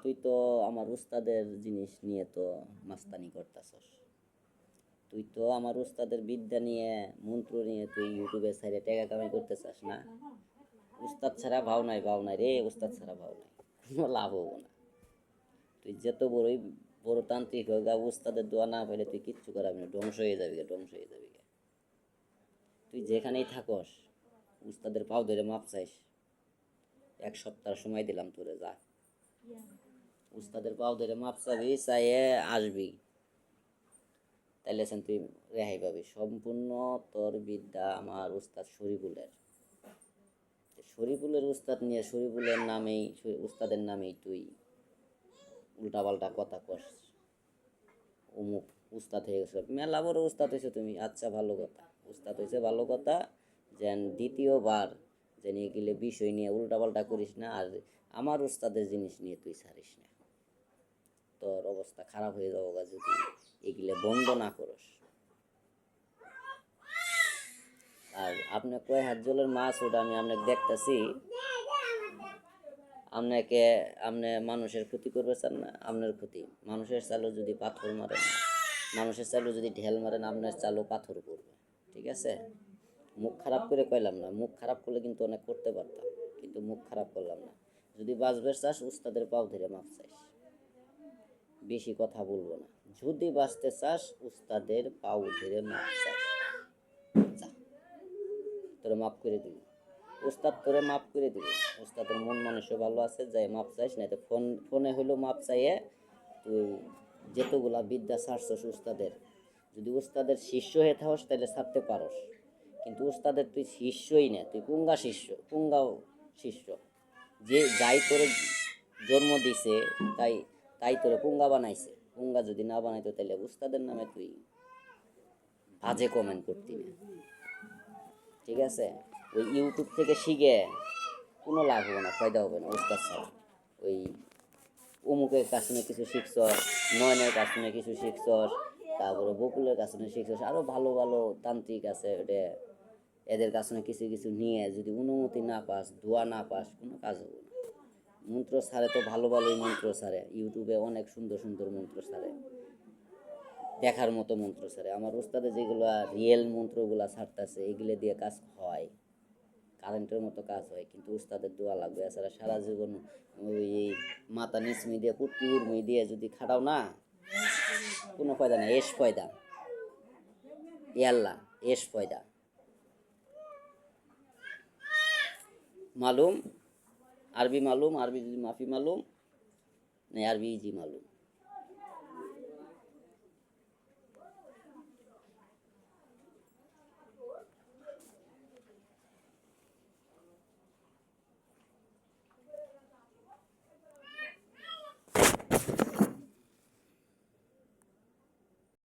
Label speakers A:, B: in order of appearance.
A: তুই তো আমার উস্তাদের জিনিস নিয়ে তো মাস্তানি করতাছস। তুই তো আমার উস্তাদের বিদ্যা নিয়ে মন্ত্র নিয়ে তুই ইউটিউবে সাইডে টাকা কামাই করতে চাস না। উস্তাদ ছাড়া ভাও নাই রে, উস্তাদ ছাড়া ভাও নাই, কোনো লাভ হবো না। তুই যত বড় তান্ত্রিক হোক, উস্তাদের দোয়া না পেলে তুই কিচ্ছু করাবি না, ধ্বংস হয়ে যাবি গে, ধ্বংস হয়ে যাবি গে। তুই যেখানেই থাকস উস্তাদের পাও ধরে মাপ চাইস। 1 সপ্তাহ সময় দিলাম তোরে, যা উস্তাদের পাও ধরে মাপ চাবি, চাইয়ে আসবি, তাইলে তুই রেহাই পাবি। সম্পূর্ণ তোর বিদ্যা আমার উস্তাদ শরীফুলের। শরীফুলের উস্তাদ নিয়ে শরীফুলের নামেই, উস্তাদের নামেই তুই উল্টাপাল্টা কথা কস। অমুক উস্তাদ হয়ে গেছে, মেলা বড় উস্তাদ হয়েছে তুমি, আচ্ছা ভালো কথা, উস্তাদ হয়েছে ভালো কথা। যেন দ্বিতীয়বার যেন এগুলো বিষয় নিয়ে উল্টাপাল্টা করিস না, আর আমার উস্তাদের জিনিস নিয়ে তুই ছাড়িস না। তোর অবস্থা খারাপ হয়ে যাবো যদি এগুলো বন্ধ না করস। আর আপনি কয় হাত জলের মাছ, ওটা আমি আপনাকে দেখতেছি। আপনি মানুষের ক্ষতি করবে চান না, আপনার ক্ষতি। মানুষের চালও যদি পাথর মারেন, মানুষের চালও যদি ঢেল মারেন, আপনার চালও পাথর পড়বে। ঠিক আছে? মুখ খারাপ করে কইলাম না, মুখ খারাপ করলে কিন্তু অনেক করতে পারতাম, কিন্তু মুখ খারাপ করলাম না। যদি বাঁচবে চাস উস্তাদের পাও ধরে মাপ চাইস, বেশি কথা বলবো না। যদি বাঁচতে চাস উস্তাদের পাও ধরে মাপ চাইস, তোরে মাফ করে দিবি, উস্তাদ তোরে মাফ করে দিবি। উস্তাদের মন মানুষ ভালো আছে, যাই মাপ চাইস না। তো ফোনে হইলেও মাপ চাইয়ে তুই যেতগুলা বিদ্যা ছাড়ছস উস্তাদের, যদি উস্তাদের শিষ্য হয়ে থাকস তাহলে ছাড়তে পারস। কিন্তু উস্তাদের তুই শিষ্যই না, তুই পুঙ্গা শিষ্য, পুঙ্গাও শিষ্য। যে যাই তোরে জন্ম দিছে তাই তাই তোরে পুঙ্গা বানাইছে। পুঙ্গা যদি না বানাইতো তাহলে উস্তাদের নামে তুই বাজে কমেন্ট করতি না। ঠিক আছে? ওই ইউটিউব থেকে শিখে কোনো লাভ হবে না, ফায়দা হবে না উস্তাদ ছাড়া। ওই অমুকের কাছে কিছু শিখছস, নয়নের কাছে কিছু শিখছস, তারপরে বকুলের কাছে শিখছস, আরও ভালো ভালো তান্ত্রিক আছে, ওটা এদের কাছে কিছু কিছু নিয়ে যদি অনুমতি না পাস, দোয়া না পাস, কোনো কাজ হবে না। মন্ত্র ছাড়ে তো ভালো ভালোই মন্ত্র ছাড়ে, ইউটিউবে অনেক সুন্দর সুন্দর মন্ত্র ছাড়ে, দেখার মতো মন্ত্র ছাড়ে। আমার উস্তাদে যেগুলো রিয়েল মন্ত্রগুলো ছাড়তেছে, এগুলো দিয়ে কাজ হয়, কারেন্টের মতো কাজ হয়। কিন্তু উস্তাদের দোয়া লাগবে, এছাড়া সারা জীবন ওই মাথা নিচমি দিয়ে পুটকি উর্মি দিয়ে যদি খাটাও না, কোনো ফায়দা নেই। এস ফয়দা ইয়াল্লা, এস ফয়দা মালুম, আরবি মালুম, আরবি মাফি মালুম, नहीं अरबी जी मालूम।